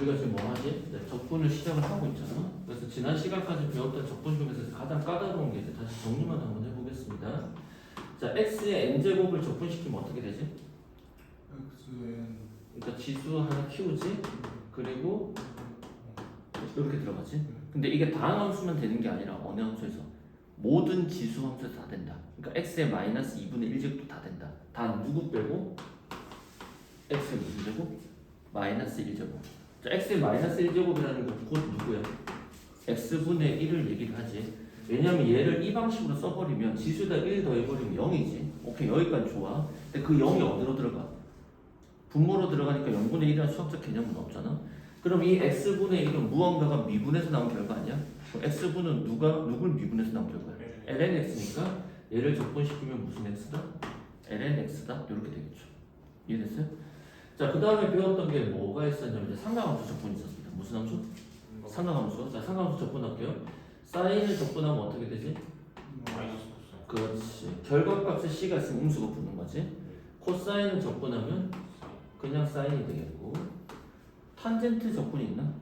우리가 지금 뭐 하지? 네, 적분을 시작을 하고 있잖아. 그래서 지난 시간까지 배웠던 적분 중에서 가장 까다로운 게 이제 다시 정리만 한번 해보겠습니다. 자, x의 n제곱을 적분시키면 어떻게 되지? xn 그러니까 지수 하나 키우지? 그리고 이렇게 들어가지? 근데 이게 다항 함수만 되는 게 아니라 어느 함수에서? 모든 지수 함수에서 다 된다. 그러니까 x의 마이너스 2분의 1제곱도 다 된다. 다 누구 빼고? x의 무슨 제곱? 마이너스 1제곱. 자, x의 마이너스 1제곱이라는 건 곧 누구야? x분의 1을 얘기를 하지. 왜냐면 얘를 이 방식으로 써버리면 지수에다 1 더해버리면 0이지. 오케이, 여기까지 좋아. 근데 그 0이 어디로 들어가? 분모로 들어가니까 0분의 1이라는 수학적 개념은 없잖아. 그럼 이 x분의 1은 무언가가 미분해서 나온 결과 아니야? 그럼 x분은 누굴 미분해서 나온 결과야? ln x니까 얘를 적분시키면 무슨 x다? ln x다? 이렇게 되겠죠. 이해됐어요? 자, 그 다음에 배웠던 게 뭐가 있었냐면 이제 상각함수 적분이 있었습니다. 무슨 함수? 상각함수. 자, 상각함수 적분할게요. 사인을 적분하면 어떻게 되지? 마이너스 그렇지. 결과값에 c가 있으면 음수가 붙는 거지. 코사인을 적분하면 그냥 사인이 되겠고, 탄젠트 적분이 있나?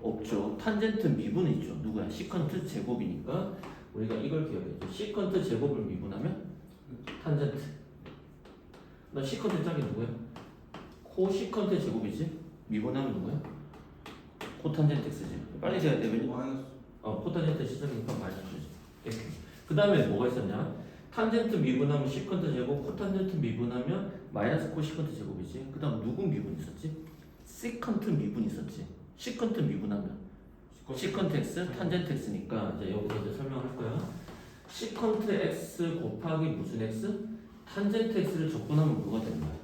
없죠. 탄젠트 미분이 있죠. 누구야? 시컨트 제곱이니까 우리가 이걸 기억해줘. 시컨트 제곱을 미분하면 탄젠트. 나 시컨트 짝이 누구야? 코시컨트 제곱이지. 미분하면 누구야? 코탄젠트 x지. 빨리 돼야 돼. 왜냐? 마이너스 코탄젠트 시작이니까 마이너스지. 이렇게. 그 다음에 뭐가 있었냐? 탄젠트 미분하면 시컨트 제곱, 코탄젠트 미분하면 마이너스 코시컨트 제곱이지. 그 다음 누구 미분 있었지? 시컨트 미분 있었지. 시컨트 미분하면 시컨트 x, 탄젠트 x니까 이제 여기서 이제 설명할 거야. 시컨트 x 곱하기 무슨 x? 탄젠트 x를 적분하면 뭐가 되는 거야?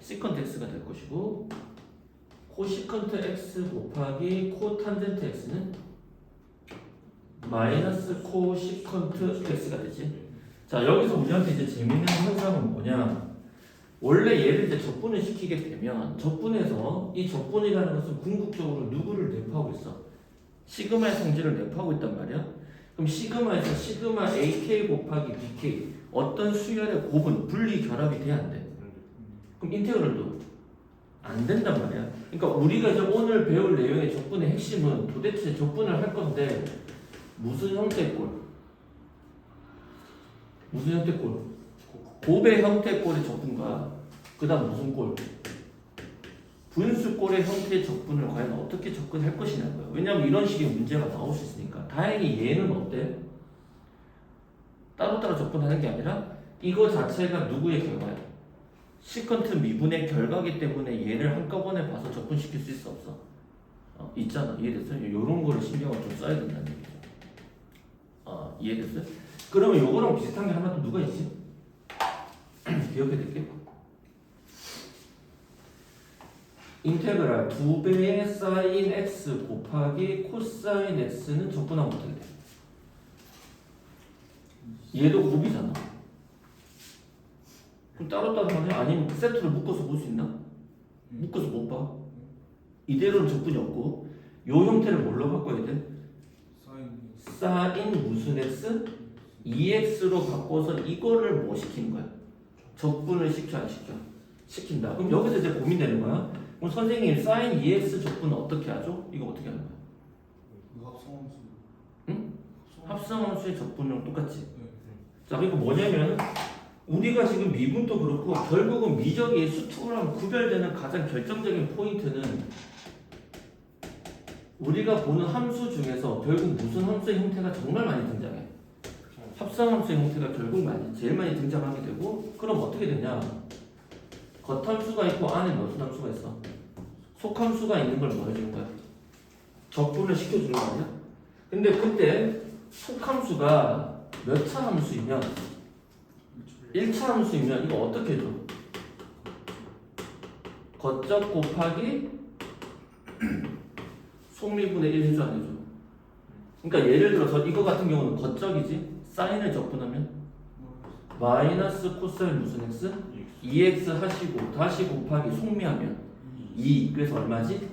시컨트 x가 될 것이고, 코시컨트 x 곱하기 코탄젠트 x는 마이너스 코시컨트 x가 되지. 자, 여기서 우리한테 이제 재밌는 현상은 뭐냐? 원래 얘를 이제 적분을 시키게 되면 적분에서 이 적분이라는 것은 궁극적으로 누구를 내포하고 있어? 시그마의 성질을 내포하고 있단 말이야. 그럼 시그마에서 시그마 AK 곱하기 BK 어떤 수열의 곱은 분리 결합이 돼야 안 돼? 그럼 인테그럴도 안 된단 말이야. 그러니까 우리가 이제 오늘 배울 내용의 적분의 핵심은 도대체 적분을 할 건데 무슨 형태의 꼴? 무슨 형태의 꼴? 곱의 형태의 꼴의 적분과 그 다음 무슨 꼴? 분수꼴의 형태의 적분을 과연 어떻게 접근할 것이냐고요. 왜냐하면 이런 식의 문제가 나올 수 있으니까. 다행히 얘는 어때? 따로따로 접근하는 게 아니라 이거 자체가 누구의 결과야? 시컨트 미분의 결과기 때문에 얘를 한꺼번에 봐서 접근시킬 수 있어 없어? 있잖아. 이해됐어요? 이런 거를 신경을 좀 써야 된다는 얘기죠. 이해됐어요? 그러면 요거랑 비슷한 게 하나 또 누가 있지? 기억해 둘게. 인테그랄 2배의 사인 x 곱하기 코사인 x는 적분하면 어떻게 돼? 얘도 곱이잖아. 그럼 따로따로 하냐? 아니면 세트로 묶어서 볼 수 있나? 묶어서 못 봐. 이대로는 적분이 없고 요 형태를 뭘로 바꿔야 돼? 사인 무슨 x? 2x로 바꿔서 이거를 뭐 시키는 거야? 적분을 시켜 안 시켜? 시킨다. 그럼 여기서 이제 고민되는 거야. 그럼 선생님 사인 2x 적분은 어떻게 하죠? 이거 어떻게 하는 거야? 합성함수. 응? 합성함수의 적분이랑 똑같지? 네. 자, 그리고 뭐냐면 우리가 지금 미분도 그렇고 결국은 미적의 수투랑 구별되는 가장 결정적인 포인트는 우리가 보는 함수 중에서 결국 무슨 함수의 형태가 정말 많이 등장해. 합성함수의 형태가 결국 제일 많이 등장하게 되고, 그럼 어떻게 되냐? 겉함수가 있고 안에 무슨 함수가 있어? 속함수가 있는 걸 뭐 해주는 거야? 적분을 시켜주는 거 아니야? 근데 그때 속함수가 몇 차 함수이면 1차 함수이면 이거 어떻게 해줘? 겉적 곱하기 속미분의 1 해줘 안 해줘? 그러니까 예를 들어서 이거 같은 경우는 겉적이지? 사인을 적분하면 마이너스 코사인 무슨 x? 2x 하시고 다시 곱하기 속미하면 2. 그래서 얼마지?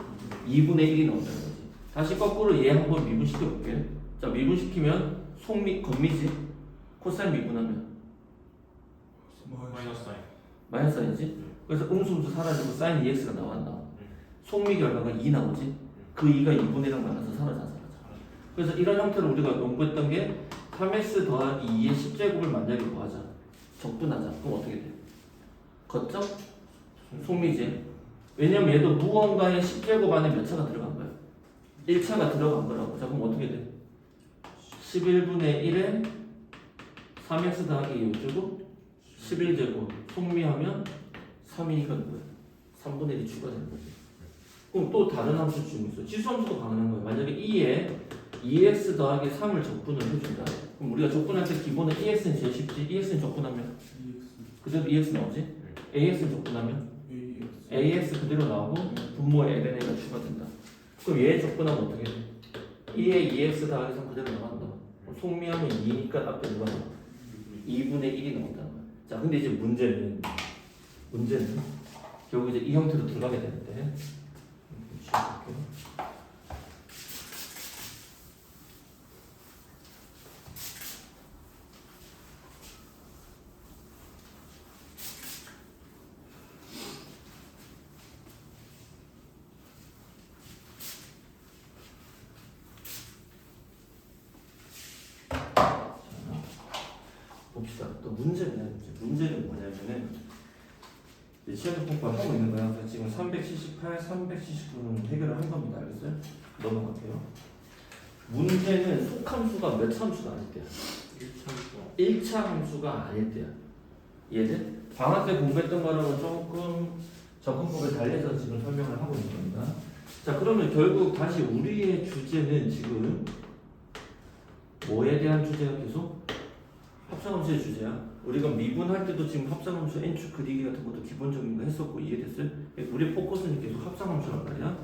2분의 1이 나온다는 거지. 다시 거꾸로 얘 한번 미분시켜 볼게. 자, 미분시키면 속미, 겉미지? 코사인 미분하면 마이너스 사인. 마이너스 사인이지? 그래서 음수 사라지고 사인 2x가 나와 안 나와? 속미 결과가 2 나오지. 그 2가 2분의 1랑 만나서 사라져. 그래서 이런 형태로 우리가 연구했던 게 3x 더하기 2의 10제곱을 만약에 구하자. 적분하자. 그럼 어떻게 돼? 걷죠? 속미지. 왜냐면 얘도 무언가의 10제곱 안에 몇 차가 들어간 거야? 1차가 들어간 거라고. 자, 그럼 어떻게 돼? 11분의 1에 3x 더하기 2 어쩌고? 11제곱. 속미하면 3이니까 뭐야? 3분의 1이 추가되는 거지. 그럼 또 다른 함수 주고 있어. 지수함수도 가능한 거야. 만약에 2에 2x 더하기 3을 적분을 해준다. 그럼 우리가 적분할 때 기본은 2x는 제일 쉽지. 2x는 적분하면 그대로 2x 나오지. ax는 적분하면 ax 그대로 나오고 분모에 lna가 추가된다. 그럼 얘 적분하면 어떻게 돼? 2에 2x 더하기 3 그대로 나간다. 속미하면 2니까 앞에 누가 나와? 2분의 1이 나온다는 거야. 자, 근데 이제 문제는 결국 이제 이 형태로 들어가게 되는데 지워볼게요. 봅시다. 또 문제는 뭐냐면은 시험 공부를 하고 있는 거야. 그래서 지금 378, 379는 해결을 한 겁니다. 알겠어요? 넘어갈게요. 문제는 속함수가 몇 차 함수가 아닐 때야? 1차 함수가 아닐 때야. 얘는 방학 때 공부했던 거랑은 조금 접근법을 달리해서 지금 설명을 하고 있는 겁니다. 자, 그러면 결국 다시 우리의 주제는 지금 뭐에 대한 주제가 계속? 합성함수의 주제야. 우리가 미분할 때도 지금 합성함수 n축 그리기 같은 것도 기본적인 거 했었고 이해됐어요? 우리 포커스는 계속 합성함수란 말이야.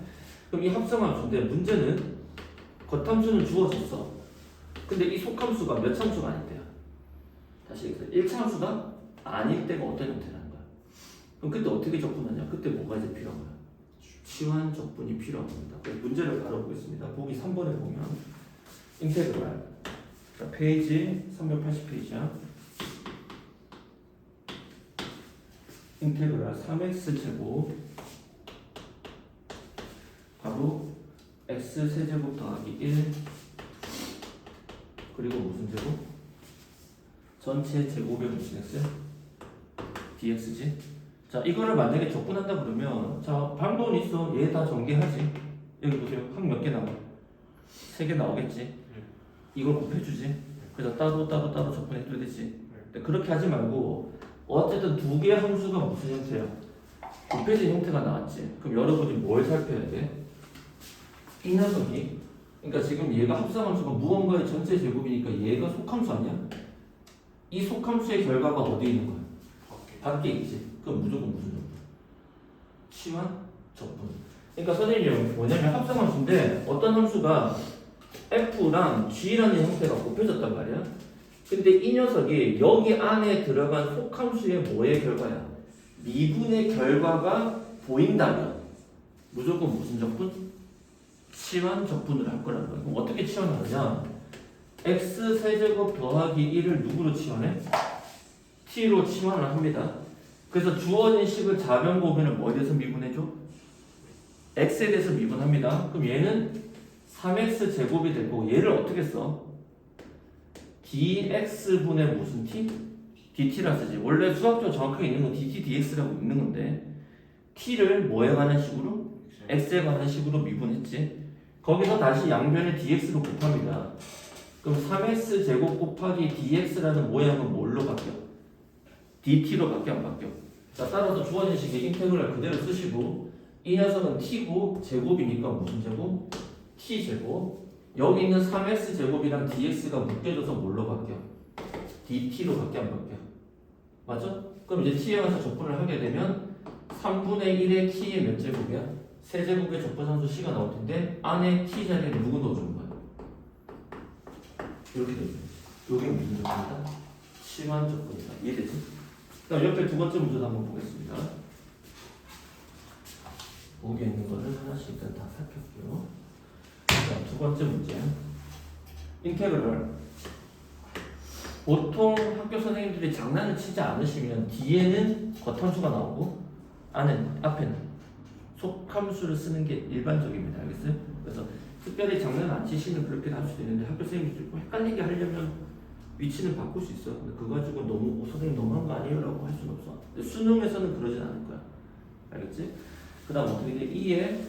그럼 이 합성함수인데 문제는 겉함수는 주어졌어. 근데 이 속함수가 몇 차 함수가 아닐 때야. 다시 얘기해서 1차 함수가 아닐 때가 어떤 형태라는 거야. 그럼 그때 어떻게 적분하냐? 그때 뭐가 이제 필요한 거야? 치환 적분이 필요한 겁니다. 문제를 다뤄보겠습니다. 보기 3번에 보면 인테그랄. 자, 페이지 380페이지야. 인테그랄 3x제곱 바로 x세제곱 더하기 1 그리고 무슨 제곱? 전체 제곱의 무슨 x? dx지? 자, 이거를 만약에 적분한다 그러면 자, 방법은 있어. 얘 다 전개하지. 여기 보세요. 항 몇 개 나와? 3개 나오겠지? 이걸 곱해주지. 그래서 따로 적분해줘야 되지. 근데 그렇게 하지 말고 어쨌든 두 개의 함수가 무슨 형태야? 곱해진 형태가 나왔지. 그럼 여러분이 뭘 살펴야 돼? 이 녀석이 그러니까 지금 얘가 합성함수가 무언가의 전체 제곱이니까 얘가 속함수 아니야? 이 속함수의 결과가 어디에 있는 거야? 밖에 있지. 그럼 무조건 무슨 적분? 치환 적분. 그러니까 선생님이 뭐냐면 합성함수인데 어떤 함수가 F랑 G라는 형태가 곱해졌단 말이야. 근데 이 녀석이 여기 안에 들어간 속함수의 뭐의 결과야? 미분의 결과가 보인다면 무조건 무슨 적분? 치환 적분을 할 거라는 거야. 그럼 어떻게 치환하느냐? X세제곱 더하기 1을 누구로 치환해? T로 치환을 합니다. 그래서 주어진 식을 자변보면은 뭐에 대해서 미분해줘? X에 대해서 미분합니다. 그럼 얘는 3x 제곱이 되고 얘를 어떻게 써? dx분의 무슨 t? dt라 쓰지. 원래 수학적으로 정확하게 있는 건 dt, dx라고 있는 건데 t를 뭐에 관한 식으로? x에 관한 식으로 미분했지. 거기서 다시 양변에 dx로 곱합니다. 그럼 3x 제곱 곱하기 dx라는 모양은 뭘로 바뀌어? dt로 바뀌어 안 바뀌어? 자, 따라서 주어진 식의 인테그랄 그대로 쓰시고 이 녀석은 t고 제곱이니까 무슨 제곱? t제곱. 여기 있는 3x 제곱이랑 dx가 묶여져서 뭘로 바뀌어? dt로 바뀌어 안 바뀌어? 맞죠? 그럼 이제 t에 관해서 적분을 하게 되면 3분의 1의 t의 몇 제곱이야? 세제곱의 적분함수 c가 나올 텐데 안에 t 자리에 누구 넣어주는 거야? 이렇게 되죠. 여기 무슨 적분이다? 치환 적분이다. 이해되지? 그럼 옆에 두 번째 문제도 한번 보겠습니다. 거기에 있는 거를 하나씩 일단 다 살펴볼게요. 자, 두 번째 문제. 인테그럴. 보통 학교 선생님들이 장난을 치지 않으시면 뒤에는 겉함수가 나오고 앞에는 속함수를 쓰는 게 일반적입니다. 알겠어요? 그래서 특별히 장난 안 치시는 그렇게 할 수도 있는데 학교 선생님이 좀 헷갈리게 하려면 위치는 바꿀 수 있어. 근데 그거 가지고 너무 선생님 너무한 거 아니에요? 라고 할 수는 없어. 근데 수능에서는 그러진 않을 거야. 알겠지? 그 다음 어떻게 돼? 2에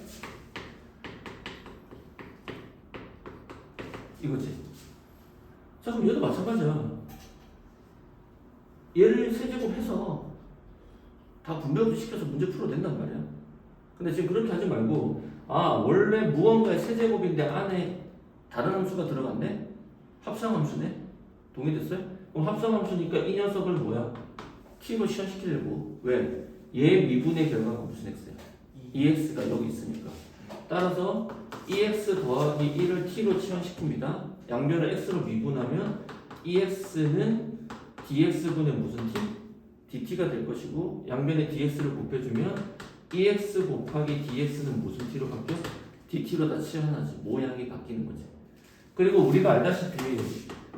이거지. 자 그럼 얘도 마찬가지야. 얘를 세제곱해서 다 분배업도 시켜서 문제 풀어도 된단 말이야. 근데 지금 그렇게 하지 말고 원래 무언가의 세제곱인데 안에 다른 함수가 들어갔네? 합성함수네? 동의됐어요? 그럼 합성함수니까 이 녀석을 뭐야? t로 시험시키려고. 왜? 얘 미분의 결과가 무슨 x야? 2x가 여기 있으니까. 따라서 2x 더하기 1을 t로 치환시킵니다. 양변을 x로 미분하면 2x는 dx분의 무슨 t? dt가 될 것이고 양변에 dx를 곱해주면 2x 곱하기 dx는 무슨 t로 바뀌어? dt로 다 치환하지. 모양이 바뀌는 거지. 그리고 우리가 알다시피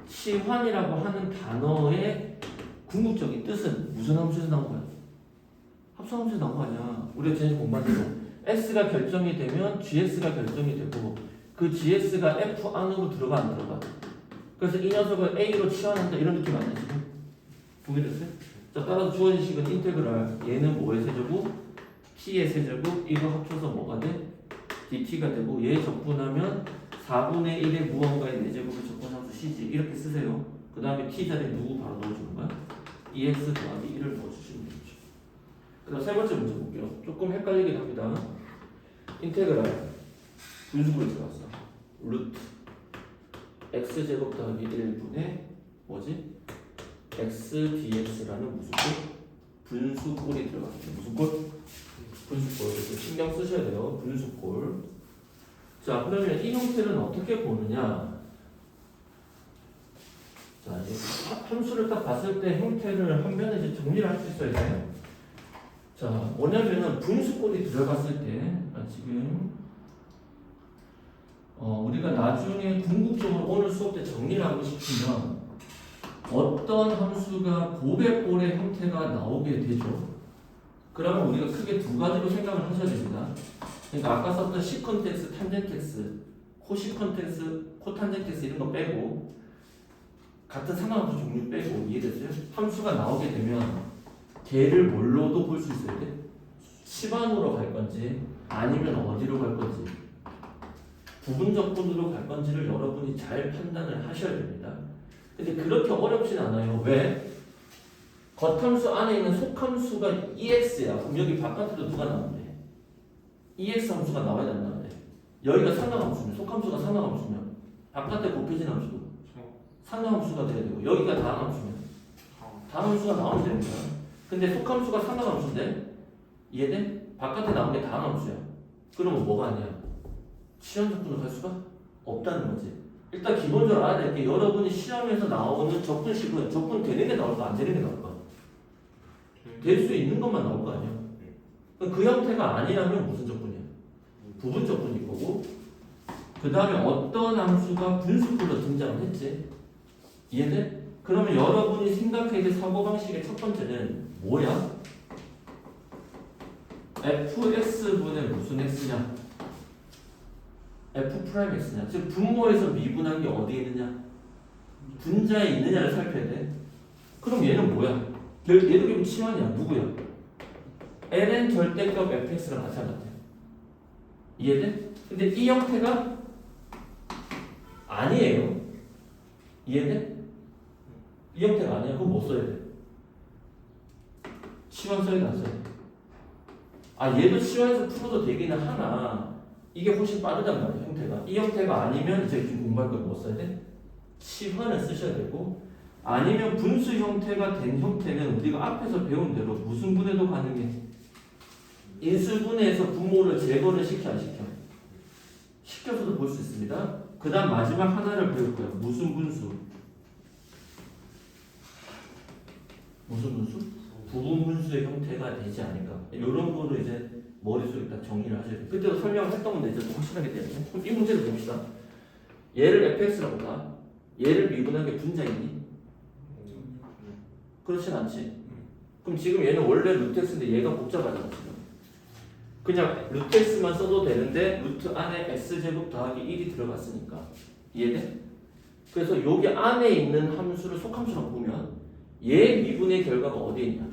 치환이라고 하는 단어의 궁극적인 뜻은 무슨 함수에서 나온 거야? 합성함수에서 나온 거 아니야. 우리가 전에 공부한 대로 S가 결정이 되면 GS가 결정이 되고 그 GS가 F 안으로 들어가 안 들어가. 그래서 이 녀석을 A로 치환한다 이런 느낌 아니야 지금? 동의됐어요? 자 따라서 주어진 식은 인테그랄 얘는 뭐의 세제곱? T의 세제곱 이거 합쳐서 뭐가 돼? DT가 되고 얘 적분하면 4분의 1의 무언가의 4제곱을 적분함수 CG 이렇게 쓰세요. 그 다음에 T 자리에 누구 바로 넣어주는 거야? 2x 더하기 1을 넣어주시면 되죠. 그 다음 세 번째 문제 볼게요. 조금 헷갈리긴 합니다. 인테그랄 분수구로 들어갔어. 루트 x제곱 더하기 1분의 뭐지? x dx라는 무슨 꼴? 분수꼴이 들어갔어요. 무슨 꼴? 분수꼴. 그래서 신경 쓰셔야 돼요. 분수꼴. 자 그러면 이 형태는 어떻게 보느냐? 자 이제 함수를 딱 봤을 때 형태를 한 면에 이제 정리를 할 수 있어야 돼요. 자 뭐냐면은 분수꼴이 들어갔을 때 지금 우리가 나중에 궁극적으로 오늘 수업 때 정리를 하고 싶으면 어떤 함수가 곱의 형태가 나오게 되죠. 그러면 우리가 크게 두 가지로 생각을 하셔야 됩니다. 그러니까 아까 썼던 시컨텍스, 탄젠텍스, 코시컨텍스, 코탄젠텍스 이런 거 빼고 같은 상관함수 종류 빼고 이해됐어요? 함수가 나오게 되면 걔를 뭘로도 볼 수 있어야 돼? 치반으로 갈 건지 아니면 어디로 갈 건지 부분적분으로 갈 건지를 여러분이 잘 판단을 하셔야 됩니다. 근데 그렇게 어렵진 않아요. 왜? 겉함수 안에 있는 속함수가 EX야. 그럼 여기 바깥으로 누가 나오는데? EX 함수가 나와야 된다는데. 여기가 상하함수면, 속함수가 상하함수면 바깥에 곱해진 함수도 상하함수가 돼야 되고 여기가 다항함수면 다항함수가 나오면 되는 거야. 근데 속함수가 상하함수인데 이해돼? 바깥에 나온 게 다항함수야. 그러면 뭐가 아니야? 치환적분을 할 수가 없다는 거지. 일단 기본적으로 알아야 될 게 여러분이 시험에서 나오는 적분식은 적분되는 게 나올까 안 되는 게 나올까? 될 수 있는 것만 나올 거 아니야. 그 형태가 아니라면 무슨 적분이야? 부분 적분일 거고 그 다음에 어떤 함수가 분수꼴로 등장을 했지? 이해돼? 그러면 여러분이 생각해야 될 사고방식의 첫 번째는 뭐야? fx분의 무슨 x냐? f'x냐? 즉 분모에서 미분한 게 어디에 있느냐? 분자에 있느냐를 살펴야 돼. 그럼 얘는 뭐야? 얘도 결국 치환이야. 누구야? ln 절대값 fx랑 마찬가지야. 이해돼? 근데 이 형태가 아니에요. 이해돼? 이 형태가 아니야. 그럼 뭐 써야 돼? 치환 써야 돼? 안 써야 돼? 얘도 치환해서 풀어도 되기는 하나 이게 훨씬 빠르단 말이야. 형태가. 이 형태가 아니면 이제 지금 공부할 걸 뭐 써야 돼? 치환을 쓰셔야 되고 아니면 분수 형태가 된 형태는 우리가 앞에서 배운 대로 무슨 분해도 가능해. 인수분해에서 분모를 제거를 시켜 안 시켜? 시켜서도 볼 수 있습니다. 그 다음 마지막 하나를 배울 거예요. 무슨 분수? 무슨 분수? 부분 분수의 형태가 되지 않을까. 이런 거를 이제 머릿속에 딱 정리를 하셔야 돼요. 그때도 설명을 했던 건데 이제 좀 확실하게 되거든요. 그럼 이 문제를 봅시다. 얘를 fx라고 봐. 얘를 미분한 게 분자이니? 그렇진 않지. 그럼 지금 얘는 원래 루트 x인데 얘가 복잡하잖아 지금. 그냥 루트 x만 써도 되는데 루트 안에 x제곱 더하기 1이 들어갔으니까. 이해돼? 그래서 여기 안에 있는 함수를 속함수라고 보면 얘 미분의 결과가 어디에 있냐?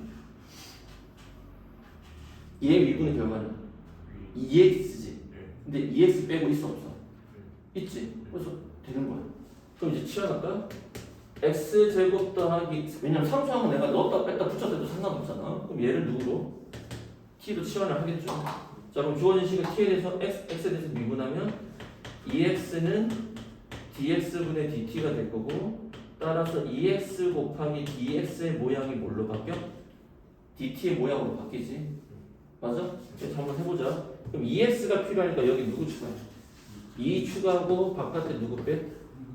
얘 미분의 결과는 2x지. 근데 2x 빼고 있어 없어? 있지. 그래서 되는 거야. 그럼 이제 치환할까? x제곱 더하기, 왜냐면 상수항은 내가 넣었다 뺐다 붙였어도 상관없잖아. 그럼 얘를 누구로? t로 치환을 하겠죠. 자, 그럼 주어진 식을 t에 대해서 x에 대해서 미분하면 2x는 dx분의 dt가 될 거고, 따라서 2x 곱하기 dx의 모양이 뭘로 바뀌어? dt의 모양으로 바뀌지. 맞아? 그래서 한번 해보자. 그럼 2x가 필요하니까 여기 누구 추가해? 2 추가하고 바깥에 누구 빼?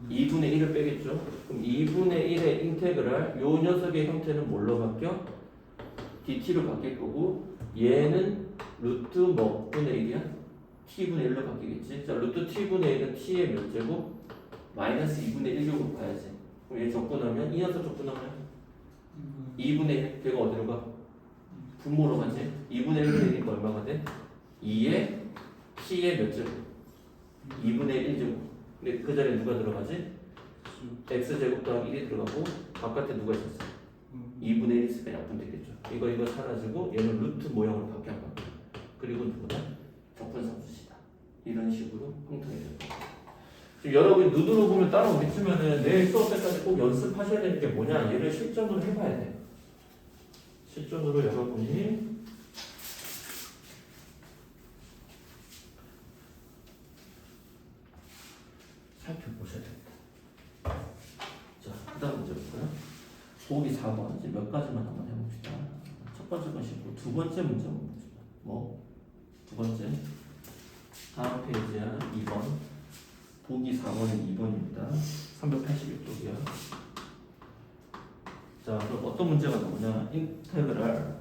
2분의 1을 빼겠죠. 그럼 2분의 1의 인테그랄 요 녀석의 형태는 뭘로 바뀌어? dt로 바뀔 거고, 얘는 루트 뭐 분의 1이야? t분의 1로 바뀌겠지. 자, 루트 t분의 1은 t의 몇 제곱? 마이너스 2분의 1제곱 봐야지. 그럼 얘 적분하면 이 녀석 적분하면 2분의 1 걔가 어디로 가? 분모로 가지. 2분의 1이 되니까 얼마가 돼? 2의 t의 몇 제곱? 2분의 1제곱. 근데 그 자리에 누가 들어가지? x제곱 더하기 1이 들어가고 바깥에 누가 있었어? 2분의 1 있으니까 약분 되겠죠. 이거 사라지고 얘는 루트 모양으로 바뀌어 간 거야. 그리고 누구다? 적분상수시다. 이런 식으로 형성이 될 거야. 지금 여러분이 눈으로 보면 따라오겠지만은 내일 수업 때까지 꼭 연습하셔야 되는 게 뭐냐? 얘를 실전으로 해봐야 돼. 실전으로 여러분이 살펴보셔야 됩니다. 자, 그 다음 문제 볼까요? 보기 4번 이제 몇 가지만 한번 해봅시다. 첫 번째 건 쉽고 두 번째 문제 한번 봅시다. 뭐? 두 번째 다음 페이지야 2번 보기 4번은 2번입니다. 381쪽이야. 자, 그럼 어떤 문제가 나오냐? 인테그랄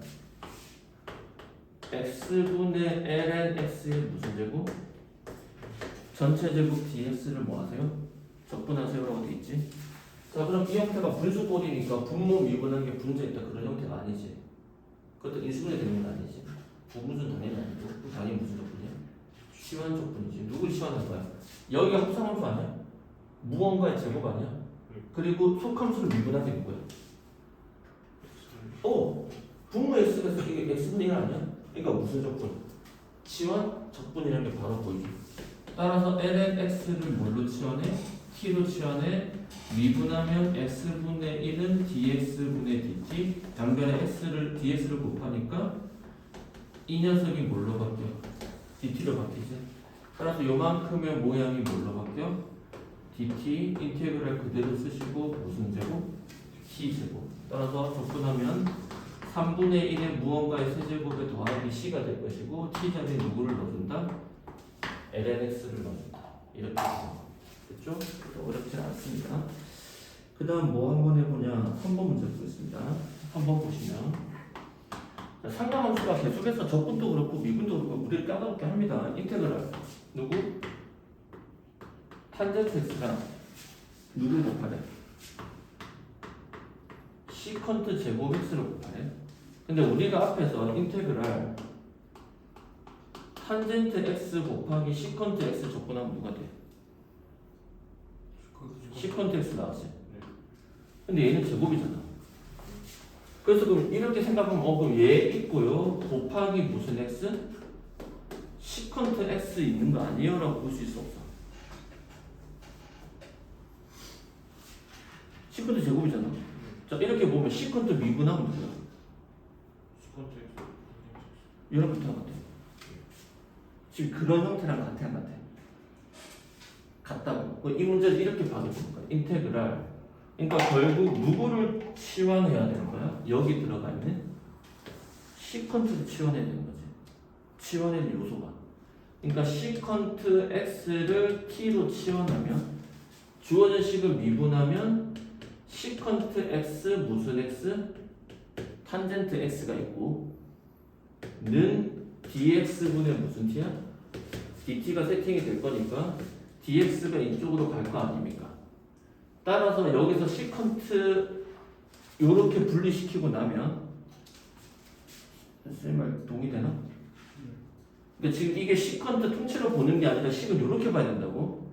x분의 ln x의 무슨 제곱? 전체 제곱 dx를 뭐 하세요? 적분하세요라고 돼 있지? 자, 그럼 이 형태가 분수꼴이니까 분모 미분한 게 분자있다 그런 형태가 아니지. 그것도 인수분해 되는 건 아니지. 부분수는 당연히 아니고 당연히 무슨 적분이야? 치환 적분이지. 누굴 치환한 거야? 여기가 합성함수 아니야? 무언가의 제곱 아니야? 그리고 속함수를 미분하게 된 거야. 분모 x가 이게 x분의 1 아니야? 그러니까 무슨 적분? 치환 적분이라는 게 바로 보이죠. 따라서 ln x를 뭘로 치환해? t로 치환해. 미분하면 x분의 1은 dx분의 dt. 양변에 x를 dx를 곱하니까 이 녀석이 뭘로 바뀌어? dt로 바뀌지. 따라서 요만큼의 모양이 뭘로 바뀌어? dt 인테그랄 그대로 쓰시고 무슨 제곱? t제곱. 따라서 적분하면 3분의 1의 무언가의 세제곱에 더하기 c가 될 것이고 t 자리에 누구를 넣어준다? lnx를 넣어준다. 이렇게 됐죠? 어렵지 않습니다. 그 다음 뭐 한번 해보냐? 3번 문제 보겠습니다. 3번 보시면 자, 상당함수가 계속해서 적분도 그렇고 미분도 그렇고 우리를 까다롭게 합니다. 인테그랄 누구? 탄젠트 x랑 누구 곱하래? 시컨트 제곱 x를 곱하래. 근데 우리가 앞에서 인테그랄 탄젠트 x 곱하기 시컨트 x 적분하면 누가 돼? 시컨트 x 나왔어요. 근데 얘는 제곱이잖아. 그래서 그럼 이렇게 생각하면 그럼 얘 있고요. 곱하기 무슨 x? 시컨트 x 있는 거 아니에요? 라고 볼 수 있어 없어? 시컨트 제곱이잖아. 자, 이렇게 보면 시컨트 미분하면 누구야? 얘랑 같아 안 같아? 지금 그런 형태랑 같아 안 같아? 같다고. 이 문제를 이렇게 봐도 되는 거야. 인테그랄. 그러니까 결국 누구를 치환해야 되는 거야? 여기 들어가 있는 시컨트를 치환해야 되는 거지. 치환해야 될 요소가. 그러니까 시컨트 x를 t로 치환하면 주어진 식을 미분하면 시컨트 x 무슨 x? 탄젠트 x가 있고 는 dx분의 무슨 t야? dt가 세팅이 될 거니까 dx가 이쪽으로 갈 거 아닙니까? 따라서 여기서 시컨트 요렇게 분리시키고 나면 쌤말 동의되나? 그러니까 지금 이게 시컨트 통째로 보는 게 아니라 식은 이렇게 봐야 된다고.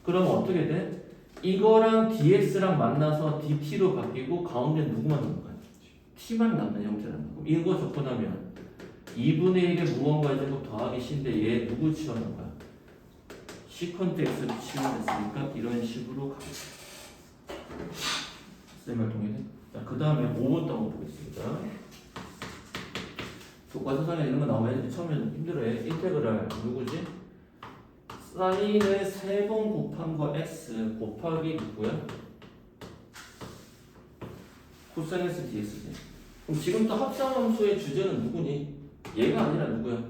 그러면 어떻게 돼? 이거랑 dx랑 만나서 dt로 바뀌고 가운데 누구만 남는 거야? t만 남는 형태라는 거. 이거 적고 나면 2분의 1의 무언가 제곱 더하기 c인데 얘 누구 치워놓은 거야? 시컨트 x를 치워냈으니까 이런 식으로 가겠습니다. 쌤말 동의돼? 자, 그 다음에 5번 또 한번 보겠습니다. 교과서상에 이런 거 나오면 애들이 처음에는 힘들어해. 인테그랄 누구지? 사인을 3번 곱한 거 x 곱하기 누구야? 코사인 x dx지. 그럼 지금부터 합성함수의 주제는 누구니? 얘가 아니라 누구야?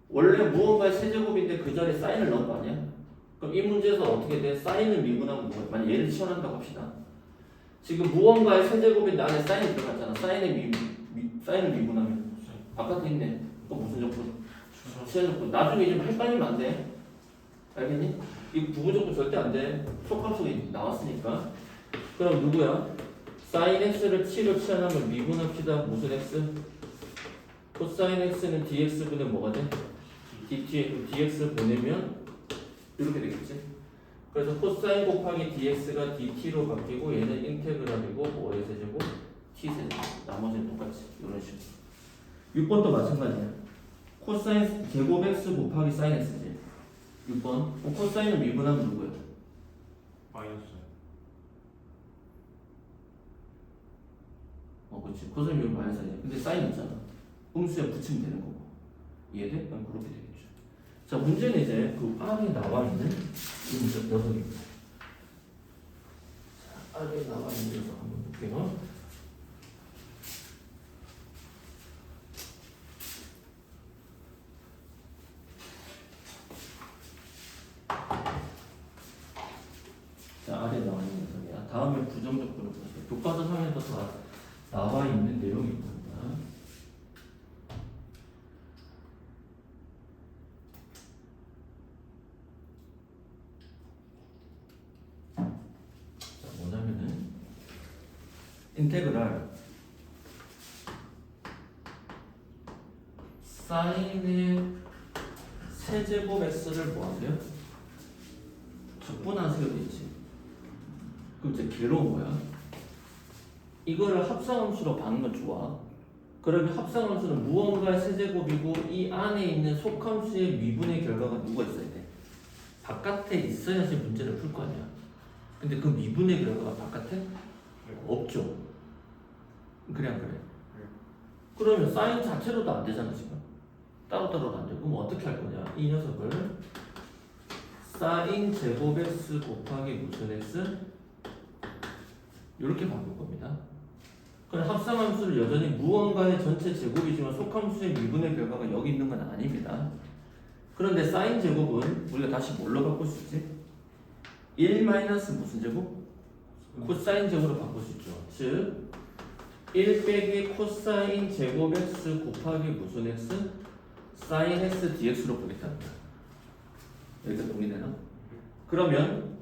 원래 무언가의 세제곱인데 그 자리에 사인을 넣은 거 아니야? 그럼 이 문제에서 어떻게 돼? 사인을 미분하면 뭐야? 만약 얘를 치환한다고 합시다. 지금 무언가의 세제곱인데 안에 사인이 들어갔잖아. 사인을 미분하면 바깥에 있네. 또 무슨 적분? 치환 적분. 나중에 좀 헷갈리면 안 돼. 알겠니? 이 부분적분 절대 안 돼. 속함수가 나왔으니까. 그럼 누구야? 사인 x를 t로 치환하면 미분합시다. 무슨 x? 코사인 x는 dx분의 뭐가 돼? dt. 그럼 dx 보내면 이렇게 되겠지? 그래서 코사인 곱하기 dx가 dt로 바뀌고 얘는 인테그랄이고 5의 세제곱 t 세제곱. 나머지는 똑같이 이런 식으로. 6번도 마찬가지야. 코사인 제곱 x 곱하기 사인 x지. 6번. 코사인을 미분하면 누구야? 마이너스. 그렇지. 코사인 미분 마이너스 아니야. 근데 사인 있잖아. 음수에 붙이면 되는 거고. 이해돼? 그럼 그렇게 되겠죠. 자, 문제는 이제 그 R에 나와 있는 이 문제 녀석입니다. 자, R에 나와 있는 녀석 한번 볼게요. 자, 아래 나와 있는 녀석이야. 다음에 부정적분을 보세요. 교과서 상에서 다 나와 있는 내용입니다. 자, 뭐냐면은 인테그랄 사인의 세제곱 x를 뭐 하세요? 적분하세요 되지. 그럼 이제 괴로운 거야. 이거를 합성함수로 받는 건 좋아. 그러면 합성함수는 무언가의 세제곱이고 이 안에 있는 속함수의 미분의 결과가 누가 있어야 돼? 바깥에 있어야지 문제를 풀 거 아니야. 근데 그 미분의 결과가 바깥에 없죠. 그래 안 그래? 그러면 사인 자체로도 안 되잖아 지금. 따로따로도 안 되고 그럼 어떻게 할 거냐? 이 녀석을 사인 제곱 x 곱하기 무슨 x 이렇게 바꿀 겁니다. 그럼 합성함수를 여전히 무언가의 전체 제곱이지만 속함수의 미분의 결과가 여기 있는 건 아닙니다. 그런데 사인 제곱은 우리가 다시 뭘로 바꿀 수 있지? 1 마이너스 무슨 제곱? 코사인 제곱으로 바꿀 수 있죠. 즉 1 빼기 코사인 제곱 x 곱하기 무슨 x? 사인 x dx로 보겠답니다. 여기서 동의되나? 그러면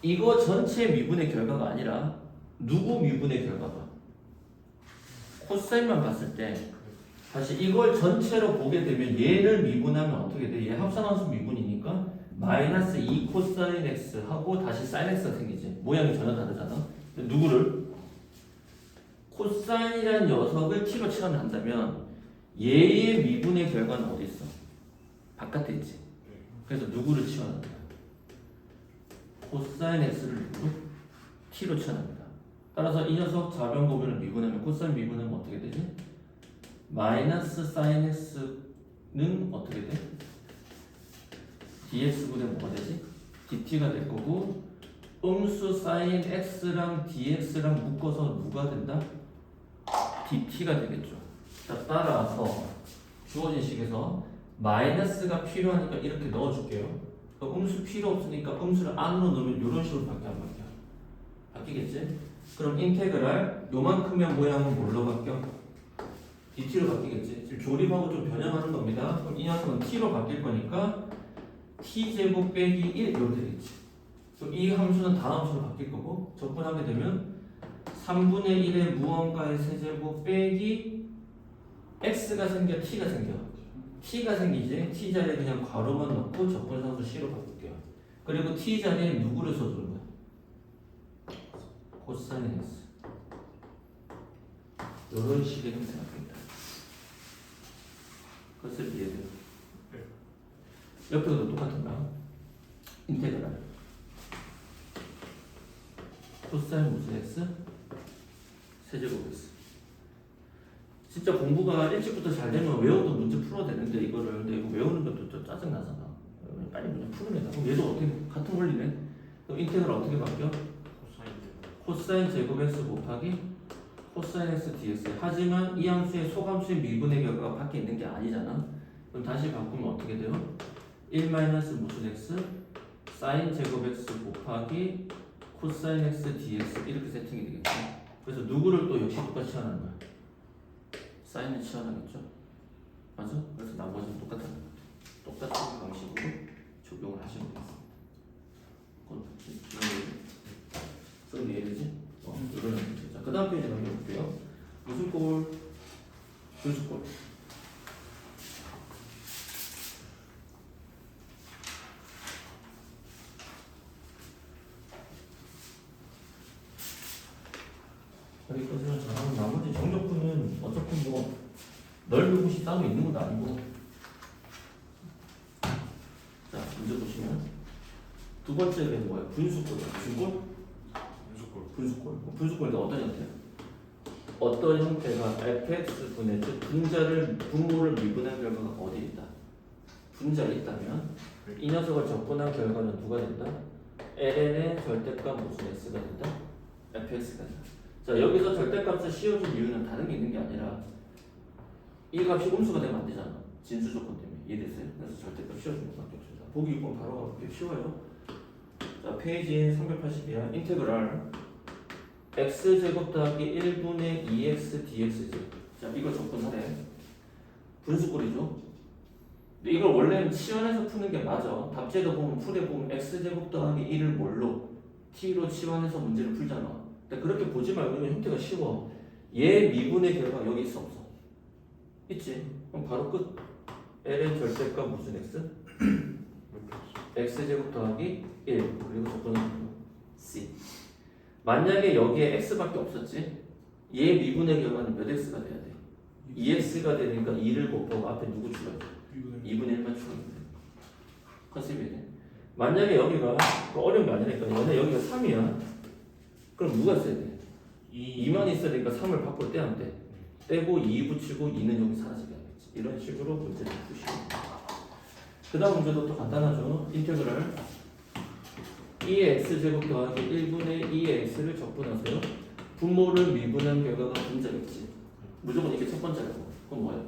이거 전체 미분의 결과가 아니라 누구 미분의 결과가? 코사인만 봤을 때 다시 이걸 전체로 보게 되면 얘를 미분하면 어떻게 돼? 얘 합산함수 미분이니까 마이너스 2 코사인 x 하고 다시 사인 x가 생기지. 모양이 전혀 다르잖아. 누구를? 코사인이라는 녀석을 t로 치환한다면 얘의 미분의 결과는 어디 있어? 바깥에 있지. 그래서 누구를 치환한다? 코사인 x를 누구로? t로 치환합니다. 따라서 이 녀석 좌변고변을 미분하면 코사인 미분하면 어떻게 되지? 마이너스 사인 x는 어떻게 돼? dx분의 뭐가 되지? dt가 될 거고 음수 사인 x랑 dx랑 묶어서 누가 된다? dt가 되겠죠. 자, 따라서 주어진 식에서 마이너스가 필요하니까 이렇게 넣어줄게요. 음수 필요 없으니까 음수를 안으로 넣으면 이런 식으로 바뀌어 안 바뀌어? 바뀌겠지? 그럼 인테그랄 요만큼의 모양은 뭘로 바뀌어? dt로 바뀌겠지? 지금 조립하고 좀 변형하는 겁니다. 그럼 이 녀석은 t로 바뀔 거니까 t제곱 빼기 1 이렇게 되겠지. 그럼 이 함수는 다음 함수로 바뀔 거고 적분하게 되면 3분의 1의 무언가의 세제곱 빼기 x가 생겨 t가 생겨. t가 생기지. t 자리에 그냥 괄호만 넣고 적분상수 c로 바꿀게요. 그리고 t 자리에 누구를 써주는 거야? 코사인 x. 이런 식의 형태가 됩니다. 그것을 이해돼요. 옆에도 똑같은가? 인테그랄 코사인 무슨 x? 세제곱 x. 진짜 공부가 일찍부터 잘 되면 외워도 문제 풀어야 되는데 이거를 근데 이거 외우는 것도 좀 짜증나잖아. 빨리 문제 풀어내자. 그럼 얘도 어떻게 같은 원리네? 그럼 인테그랄 어떻게 바뀌어? 코사인 제곱 x 곱하기 코사인 x dx. 하지만 이 함수의 소함수의 미분의 결과가 밖에 있는 게 아니잖아. 그럼 다시 바꾸면 어떻게 돼요? 1 마이너스 무슨 x 사인 제곱 x 곱하기 코사인 x dx 이렇게 세팅이 되겠죠. 그래서 누구를 또 역시 똑같이 치환하는 거야? 사인을 치환하겠죠. 맞아? 그래서 나머지는 똑같은 방식으로 적용을 하시면 되겠습니다. 그럼 이해되지? 이거는 자, 그 다음 페이지 넘겨볼게요. 무슨 꼴? 분수꼴. 여기까지는 잘하고 나머지 정적분은 어차피 뭐 넓은 곳이 따로 있는 것도 아니고. 자, 문제 보시면 두 번째는 뭐야? 분수꼴. 무슨 꼴? 분수꼴. 분수꼴인데 어떤 형태야? 어떤 형태가 fx분의 즉 분모를 미분한 결과가 어디 있다? 분자에 있다면 이 녀석을 적분한 결과는 누가 된다? ln의 절대값 무슨 x가 된다? fx가 된다. 자, 여기서 절대값을 씌워준 이유는 다른 게 있는 게 아니라 이 값이 음수가 되면 안 되잖아. 진수 조건 때문에. 이해됐어요? 그래서 절대값 씌워주는 것밖에 없습니다. 보기 6번 바로 가볼게요. 쉬워요. 자, 페이지 382야. 인테그랄 x제곱 더하기 1분의 2x dx제곱. 자, 이거 적분하래. 분수꼴이죠. 근데 이걸 원래는 치환해서 푸는 게 맞아. 답지에도 보면 풀에 보면 x제곱 더하기 1을 뭘로? t로 치환해서 문제를 풀잖아. 근데 그렇게 보지 말고 이건 형태가 쉬워. 얘 미분의 결과 여기 있어 없어? 있지. 그럼 바로 끝. ln 절대값 무슨 x? x제곱 더하기 1 그리고 적분은 c. 만약에 여기에 x밖에 없었지? 얘 미분의 결과는 몇 x가 돼야 돼? 2x가 되니까 2를 곱하고 앞에 누구 추가해? 2분의 1만 추가해. 컨셉이 돼. 만약에 여기가 어려운 게 아니니까 만약에 여기가 3이야. 그럼 누가 있어야 돼? 2만 있어야 되니까 3을 밖으로 떼면 돼. 떼고 2 붙이고 2는 여기 사라지게 하겠지. 이런 식으로 문제를 푸시면 돼요. 그 다음 문제도 또 간단하죠. 인테그랄 2x제곱 더하기 1분의 2x를 적분하세요. 분모를 미분한 결과가 분자겠지. 무조건 이게 첫 번째라고. 그럼 뭐야?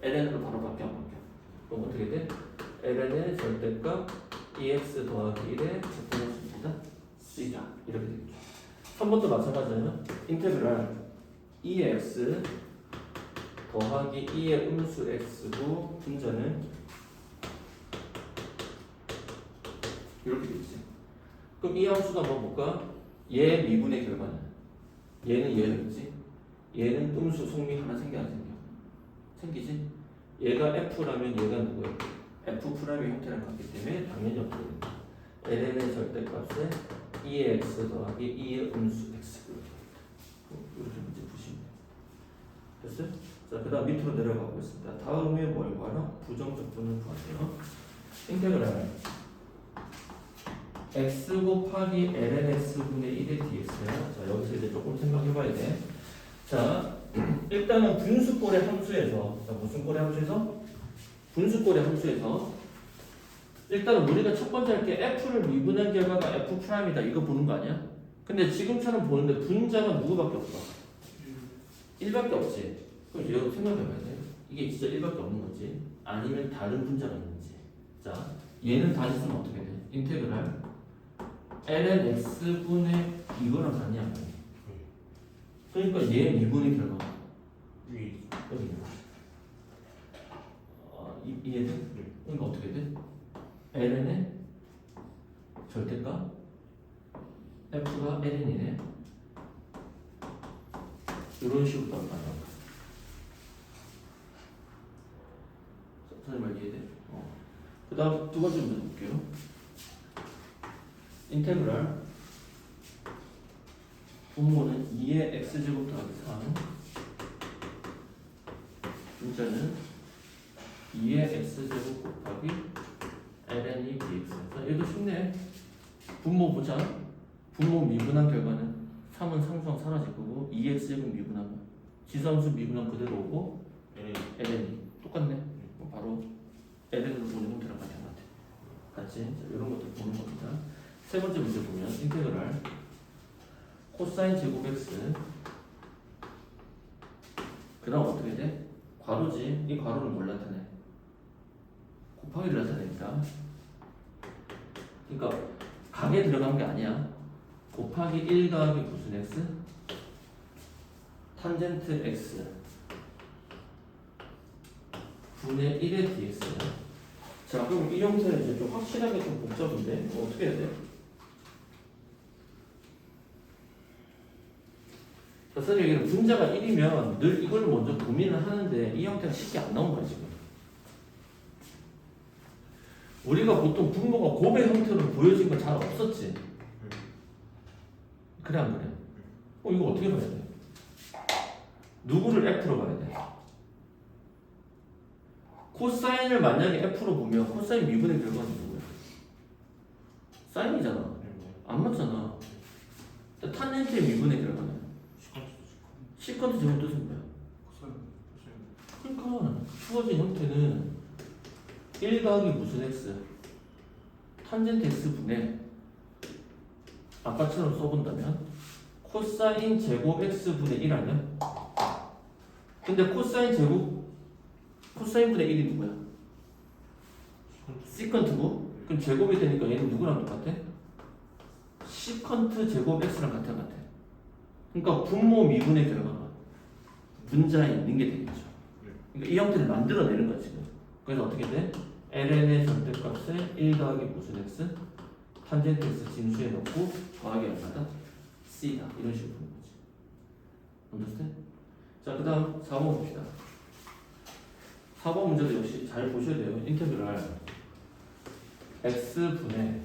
ln으로 바로 바뀌어 안 바뀌어? 그럼 어떻게 돼? ln의 절대값 2x 더하기 1에 적분했습니다. c다. 이렇게 되겠죠. 3번도 마찬가지예요. 인테그랄 2x 더하기 2의 음수 x고 분자는 이렇게 되지. 그럼 이 함수도 한번 볼까? 얘 미분의 결과는 얘는 얘였지. 얘는 음수 속미 하나 생겨 안 생겨? 생기지. 얘가 f라면 얘가 누구야? f 프라임의 형태를 갖기 때문에 당연히 없게 된다. ln의 절대값에 2의 x 더하기 2의 음수 x 이렇게 문제 푸시면 돼요. 됐어요? 자, 그 다음 밑으로 내려가 보겠습니다. 다음에 뭘 구하나? 부정적분을 구하세요. 인테그랄 x 곱하기 lnx분의 1의 dx야. 자, 여기서 이제 조금 생각해봐야 돼. 자, 일단은 분수꼴의 함수에서, 자, 무슨 꼴의 함수에서? 분수꼴의 함수에서 일단은 우리가 첫 번째 할 게 f를 미분한 결과가 f'이다 이거 보는 거 아니야? 근데 지금처럼 보는데 분자가 누구밖에 없어? 1밖에 없지. 그럼 이제 여기 생각해봐야 돼. 이게 진짜 1밖에 없는 거지? 아니면 다른 분자가 있는지. 자, 얘는 다시 쓰면 어떻게 돼? 인테그랄 ln x분의 이거랑 같냐 안 같냐? 그러니까 얘 미분의 결과 여기 이해돼? 그러니까 어떻게 돼? ln의 절대값 f가 ln이네. 이런 식으로 나온다. 무슨 말 이해돼? 그 다음 두 번째 문제 볼게요. 인테그랄 분모는 2의 x제곱 더하기 3 문자는 2의 x제곱 곱하기 ln이 dx에서 얘도 쉽네. 분모 보자. 분모 미분한 결과는 3은 상수항 사라질 거고 2x제곱 미분하면 지수함수 미분하면 그대로 오고 ln이 똑같네. 바로 ln으로 보는 건 들어가야 되는 것 같아. 같이 이런 것들 보는 겁니다. 세 번째 문제 보면 인테그랄 코사인 제곱 x 그 다음 어떻게 돼? 괄호지. 이 괄호는 뭘 나타내? 곱하기를 나타냅니다. 그러니까 각에 들어간 게 아니야. 곱하기 1 더하기 무슨 x? 탄젠트 x 분의 1의 dx야. 자, 그럼 이 형태는 이제 좀 확실하게 좀 복잡한데 어떻게 해야 돼? 자, 선생님 여기는 분자가 1이면 늘 이걸 먼저 고민을 하는데 이 형태가 쉽게 안 나온 거야 지금. 우리가 보통 분모가 곱의 형태로 보여진 건 잘 없었지. 그래 안 그래? 이거 어떻게 봐야 돼? 누구를 f로 봐야 돼? 코사인을 만약에 f로 보면 코사인 미분의 결과는 누구야? 사인이잖아. 안 맞잖아. 탄젠트의 미분의 결과는 시컨트 제곱 뜻은 뭐야? 그러니까 주어진 형태는 1 더하기 무슨 x 탄젠트 x 분의 아까처럼 써본다면 코사인 제곱 x 분의 1 아니야? 근데 코사인 제곱 코사인 분의 1이 누구야? 시컨트고 그럼 제곱이 되니까 얘는 누구랑 똑같아? 시컨트 제곱 x랑 같아. 그러니까 분모 미분의 결과가 분자에 있는 게 되겠죠. 그러니까 이 형태를 만들어내는 거야 지금. 그래서 어떻게 돼? ln의 절대값에 1 더하기 무슨 x 탄젠트 x 진수에 넣고 더하기 얼마다? c다. 이런 식으로 보는 거지. understand? 자, 그 다음 4번 봅시다. 4번 문제도 역시 잘 보셔야 돼요. 인테그랄 x분의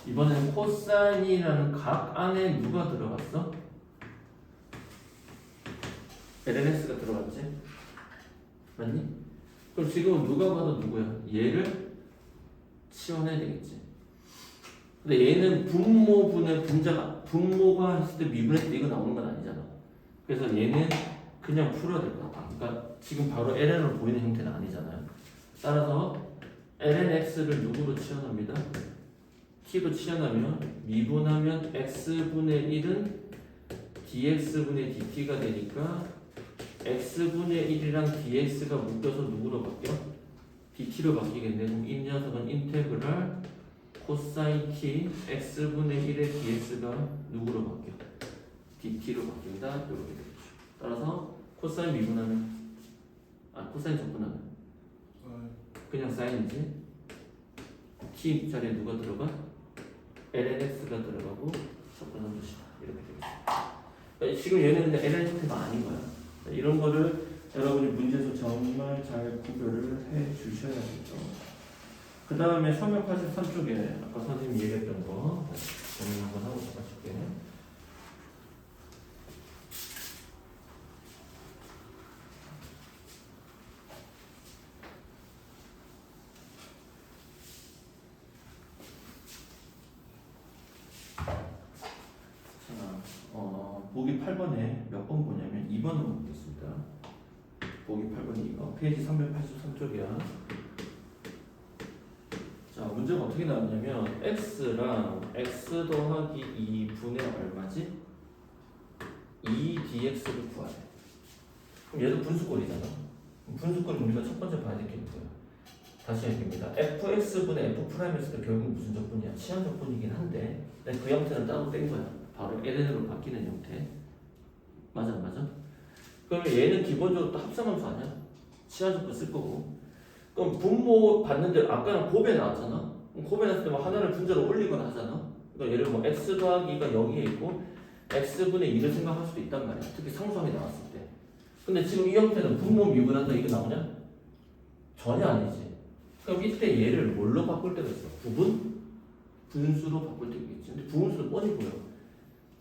이번에는 코사인이라는 각 안에 누가 들어갔어? lnx가 들어갔지? 맞니? 그럼 지금은 누가 봐도 누구야? 얘를 치워내야 되겠지. 근데 얘는 분모분의 분자가 분모가 했을 때 미분했을 때 이거 나오는 건 아니잖아. 그래서 얘는 그냥 풀어야 될 것 같아. 그러니까 지금 바로 ln으로 보이는 형태는 아니잖아요. 따라서 lnx를 누구로 치환합니다? t로 치환하면 미분하면 x분의 1은 dx분의 dt가 되니까 x분의 1이랑 dx가 묶여서 누구로 바뀌어? dt로 바뀌겠네. 그럼 이 녀석은 인테그랄 코사인 t x분의 1의 dx가 누구로 바뀌어? dt로 바뀐다. 이렇게 되겠죠. 따라서 코사인 미분하면 코사인 적분하면 그냥 사인이지. t 자리에 누가 들어가? lnx가 들어가고 적분한 것이다. 이렇게 되겠죠. 지금 얘는 근데 ln 형태가 아닌 거야. 이런 거를 여러분이 문제에서 정말 잘 구별을 해 주셔야겠죠. 그 다음에 설명 83쪽에 아까 선생님이 얘기했던 거 정리 한번 하고 가실게요. 보기 8번에 몇 번 보냐면 2번으로 보겠습니다. 보기 8번이 이거 페이지 383쪽이야. 자, 문제가 어떻게 나왔냐면 x랑 x 더하기 2분의 얼마지? 2dx를 구하래. 그럼 얘도 분수꼴이잖아. 분수꼴은 우리가 첫 번째 봐야 될 게 있고요. 다시 얘기합니다. fx분의 f'했을 때 결국 무슨 적분이야? 치환 적분이긴 한데 그 형태는 따로 뺀 거야. 바로 ln으로 바뀌는 형태. 맞아? 그러면 얘는 기본적으로 또 합성함수 아니야? 치환 적분 쓸 거고. 그럼 분모 봤는데 아까는 곱에 나왔잖아. 곱에 나왔을 때 뭐 하나를 분자로 올리거나 하잖아. 그러니까 예를 들면 x 더하기가 0이 있고 x분의 2를 생각할 수도 있단 말이야. 특히 상수함이 나왔을 때. 근데 지금 이 형태는 분모 미분한다 이거 나오냐? 전혀 아니지. 그럼 이때 얘를 뭘로 바꿀 때가 있어? 부분? 분수로 바꿀 때가 있지. 근데 분수는 뻔히 보여.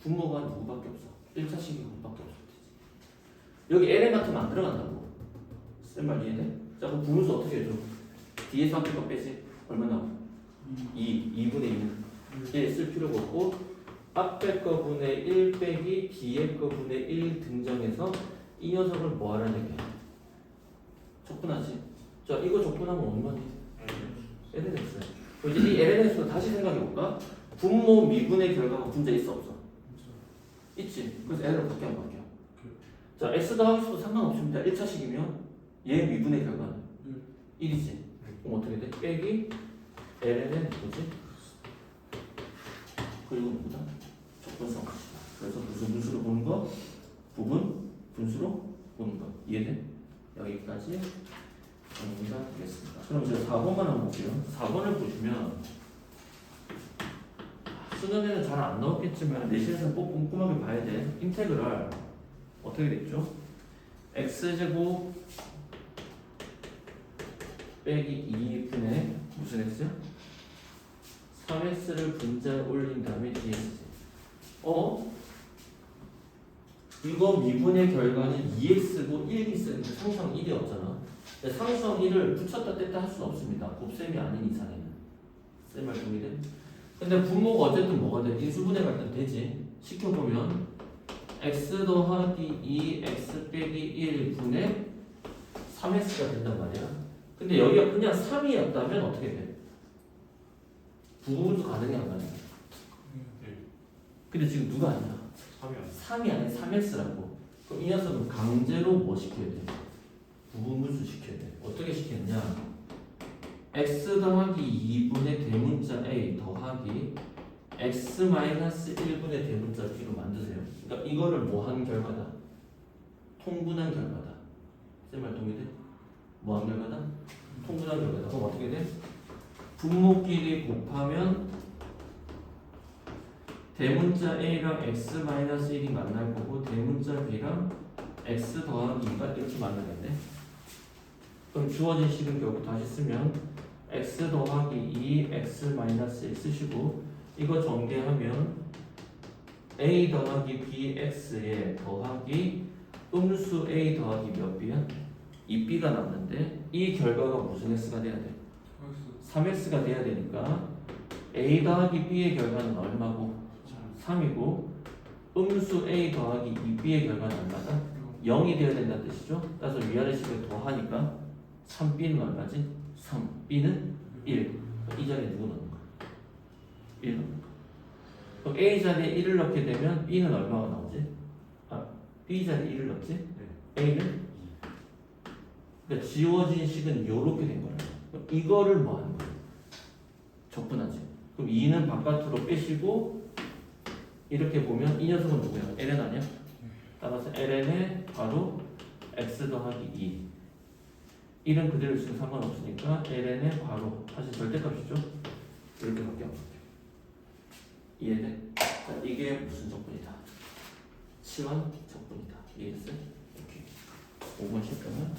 분모가 누구밖에 없어? 1차식이 누구밖에 없어. 여기 ln 같으면 안 들어간다고. 쓴 말 이해돼? 자, 그럼 분수 어떻게 해줘? 뒤에서 합칠 거 빼지? 얼마 나와? 2분의 1 쓸 필요가 없고 앞에 거분의 1 빼기 뒤에 거분의 1 등정해서 이 녀석을 뭐 하라는 얘기야? 적분하지? 자, 이거 적분하면 얼마니? lnx. 그럼 이제 이 lnx로 다시 생각해볼까? 분모 미분의 결과가 분자 있어 없어? 있지. 그래서 l을 바뀌어 안 바뀌어? 자, x 더하기 수도 상관없습니다. 1차식이면 얘 미분의 결과는 1이지. 그럼 어떻게 돼? 빼기 ln은 뭐지? 그리고 누구다? 적분성. 그래서 무슨 분수로 보는 거? 부분 분수로 보는 거. 이해돼? 여기까지 정리가 되겠습니다. 그럼 이제 4번만 한번 볼게요. 4번을 보시면 수능에는 잘 안 나왔겠지만 내신에서 꼭 꼼꼼하게 봐야 돼. 인테그랄 어떻게 됐죠? x제곱 빼기 2분의 무슨 x요? 3x를 분자에 올린 다음에 dx지. 이거 미분의 결과는 2x고 1이 있었는데 상수항 1이 없잖아. 근데 상수항 1을 붙였다 뗐다 할 수는 없습니다. 곱셈이 아닌 이상에는. 쌤 말 동의돼? 근데 분모가 어쨌든 뭐가 돼? 인수분해가 일단 되지. 시켜보면 x 더하기 2x 빼기 1분의 3x가 된단 말이야. 근데 여기가 그냥 3이었다면 어떻게 돼? 부분수 가능해 안 가능해? 근데 지금 누가 아니야? 3이 아닌 3x라고. 그럼 이 녀석은 강제로 뭐 시켜야 돼? 부분분수 시켜야 돼. 어떻게 시켰냐? x 더하기 2분의 대문자 a 더하기 x 마이너스 1분의 대문자 b로 만드세요. 그러니까 이거를 뭐 한 결과다? 통분한 결과다. 쌤말 동의돼? 뭐 한 결과다? 통분한 결과다. 그럼 어떻게 돼? 분모끼리 곱하면 대문자 a랑 x 마이너스 1이 만날 거고 대문자 b랑 x 더하기 2가 이렇게 만나겠네. 그럼 주어진 식은 결국 다시 쓰면 x 더하기 2 x 마이너스 1 쓰시고 이거 전개하면 a 더하기 bx에 더하기 음수 a 더하기 몇 b야? 2b가 남는데 이 결과가 무슨 x가 돼야 돼? 3x가 돼야 되니까 a 더하기 b의 결과는 얼마고? 3이고 음수 a 더하기 2b의 결과는 얼마다? 0이 되어야 된다는 뜻이죠. 따라서 위아래 식을 더하니까 3b는 얼마지? 3. b는 1. 이 자리에 누구 넣는 거야? 1 넣는 거야. 그럼 a 자리에 1을 넣게 되면 b는 얼마가 나오지? b 자리에 1을 넣지? a는? 그러니까 지워진 식은 요렇게 된 거예요. 그럼 이거를 뭐 하는 거예요? 적분하지. 그럼 2는 바깥으로 빼시고 이렇게 보면 이 녀석은 누구야? ln 아니야? 따라서 ln에 바로 x 더하기 2 1은 그대로 있으면 상관없으니까 ln에 바로 사실 절대값이죠? 이렇게 밖에 안 바뀌어. 이해돼? 자, 이게 무슨 적분이다? 치환 적분이다. 이해됐어요? 이렇게 5번 실까면